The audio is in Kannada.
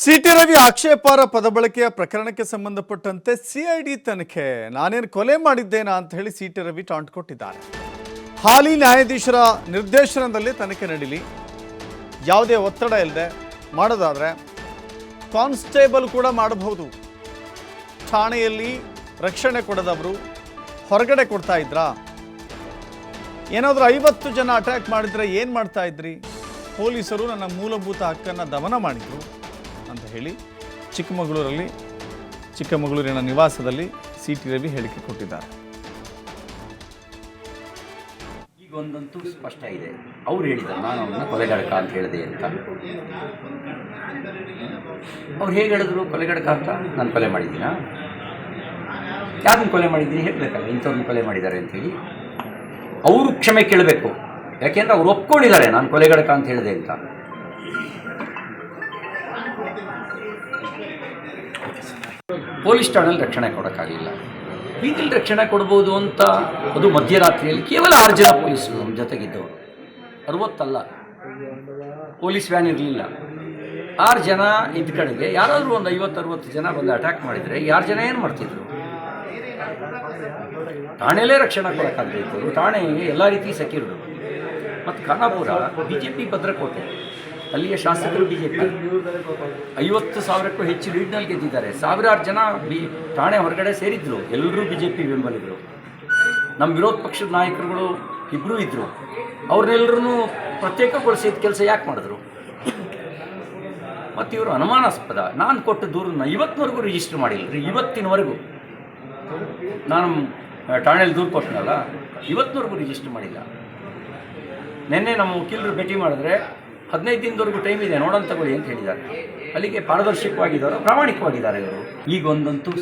ಸಿಟಿ ರವಿ ಆಕ್ಷೇಪಾರ್ಹ ಪದಬಳಕೆಯ ಪ್ರಕರಣಕ್ಕೆ ಸಂಬಂಧಪಟ್ಟಂತೆ ಸಿಐಡಿ ತನಿಖೆ ನಾನೇನು ಕೊಲೆ ಮಾಡಿದ್ದೇನಾ ಅಂತ ಹೇಳಿ ಸಿಟಿ ರವಿ ಟಾಂಟ್ ಕೊಟ್ಟಿದ್ದಾರೆ. ಹಾಲಿ ನ್ಯಾಯಾಧೀಶರ ನಿರ್ದೇಶನದಲ್ಲಿ ತನಿಖೆ ನಡೀಲಿ, ಯಾವುದೇ ಒತ್ತಡ ಇಲ್ಲದೆ ಮಾಡೋದಾದ್ರೆ ಕಾನ್ಸ್ಟೇಬಲ್ ಕೂಡ ಮಾಡಬಹುದು. ಠಾಣೆಯಲ್ಲಿ ರಕ್ಷಣೆ ಕೊಡದವರು ಹೊರಗಡೆ ಕೊಡ್ತಾ ಇದ್ರಾ? ಏನಾದರೂ 50 ಜನ ಅಟ್ಯಾಕ್ ಮಾಡಿದ್ರೆ ಏನು ಮಾಡ್ತಾ ಇದ್ರಿ? ಪೊಲೀಸರು ನನ್ನ ಮೂಲಭೂತ ಹಕ್ಕನ್ನು ದಮನ ಮಾಡಿದ್ರು ಅಂತ ಹೇಳಿ ಚಿಕ್ಕಮಗಳೂರಿನ ನಿವಾಸದಲ್ಲಿ ಸಿಟಿ ರವಿ ಹೇಳಿಕೆ ಕೊಟ್ಟಿದ್ದಾರೆ. ಈಗ ಒಂದಂತೂ ಸ್ಪಷ್ಟ ಇದೆ, ಅವ್ರು ಹೇಳಿದ್ದಾರೆ ನಾನು ಅವನ್ನ ಕೊಲೆಗಡಕ ಅಂತ ಹೇಳಿದೆ ಅಂತ. ಅವ್ರು ಹೇಗೆ ಹೇಳಿದ್ರು ಕೊಲೆಗಡಕ ಅಂತ? ನಾನು ಕೊಲೆ ಮಾಡಿದ್ದೀನಾ? ಯಾರನ್ನು ಕೊಲೆ ಮಾಡಿದ್ದೀನಿ ಹೇಳಬೇಕಲ್ಲ, ಇಂಥವ್ರನ್ನ ಕೊಲೆ ಮಾಡಿದ್ದಾರೆ ಅಂತೇಳಿ. ಅವರು ಕ್ಷಮೆ ಕೇಳಬೇಕು, ಯಾಕೆಂದ್ರೆ ಅವ್ರು ಒಪ್ಕೊಂಡಿದ್ದಾರೆ ನಾನು ಕೊಲೆಗಡಕ ಅಂತ ಹೇಳಿದೆ ಅಂತ. ಪೊಲೀಸ್ ಠಾಣೆಯಲ್ಲಿ ರಕ್ಷಣೆ ಕೊಡೋಕ್ಕಾಗಲಿಲ್ಲ, ಬೀದಿಲಿ ರಕ್ಷಣೆ ಕೊಡ್ಬೋದು ಅಂತ. ಅದು ಮಧ್ಯರಾತ್ರಿಯಲ್ಲಿ ಕೇವಲ 6 ಜನ ಪೊಲೀಸರು ನಮ್ಮ ಜೊತೆಗಿದ್ದವರು, 60 ಅಲ್ಲ, ಪೊಲೀಸ್ ವ್ಯಾನ್ ಇರಲಿಲ್ಲ. 6 ಜನ ಇದ್ದ ಕಡೆಗೆ ಯಾರಾದರೂ ಒಂದು 50-60 ಜನ ಬಂದು ಅಟ್ಯಾಕ್ ಮಾಡಿದರೆ 6 ಜನ ಏನು ಮಾಡ್ತಿದ್ರು? ಠಾಣೆಯಲ್ಲೇ ರಕ್ಷಣೆ ಕೊಡೋಕ್ಕಾಗಬೇಕು. ಠಾಣೆ ಎಲ್ಲ ರೀತಿ ಸೆಕ್ಯೂರ್ಡ್. ಮತ್ತು ಖಾನಾಪುರ BJP ಭದ್ರಕೋಟೆ, ಅಲ್ಲಿಯ ಶಾಸಕರು BJP 50,000ಕ್ಕೂ ಹೆಚ್ಚು ಲೀಡ್ನಲ್ಲಿ ಗೆದ್ದಿದ್ದಾರೆ. ಸಾವಿರಾರು ಜನ ಠಾಣೆ ಹೊರಗಡೆ ಸೇರಿದ್ರು, ಎಲ್ಲರೂ BJP ಬೆಂಬಲಿಗರು. ನಮ್ಮ ವಿರೋಧ ಪಕ್ಷದ ನಾಯಕರುಗಳು ಇಬ್ಬರೂ ಇದ್ದರು. ಅವ್ರನ್ನೆಲ್ಲರೂ ಪ್ರತ್ಯೇಕಗೊಳಿಸಿದ ಕೆಲಸ ಯಾಕೆ ಮಾಡಿದ್ರು? ಮತ್ತು ಇವರು ಅನುಮಾನಾಸ್ಪದ. ನಾನು ಕೊಟ್ಟ ದೂರನ್ನು ಇವತ್ತಿನವರೆಗೂ ರಿಜಿಸ್ಟರ್ ಮಾಡಿಲ್ಲ ರೀ. ಇವತ್ತಿನವರೆಗೂ ನಾನು ಠಾಣೆಯಲ್ಲಿ ದೂರು ಕೊಟ್ಟನಲ್ಲ, ಇವತ್ತಿನವರೆಗೂ ರಿಜಿಸ್ಟರ್ ಮಾಡಿಲ್ಲ. ನಿನ್ನೆ ನಮ್ಮ ವಕೀಲರು ಭೇಟಿ ಮಾಡಿದ್ರೆ 15 ದಿನದವರೆಗೂ ಟೈಮ್ ಇದೆ, ನೋಡೋಣ ತಗೊಳ್ಳಿ ಅಂತ ಹೇಳಿದ್ದಾರೆ. ಅಲ್ಲಿಗೆ ಪಾರದರ್ಶಕವಾಗಿದ್ದಾರೆ, ಪ್ರಾಮಾಣಿಕವಾಗಿದ್ದಾರೆ ಇವರು. ಈಗ ಒಂದಂತೂ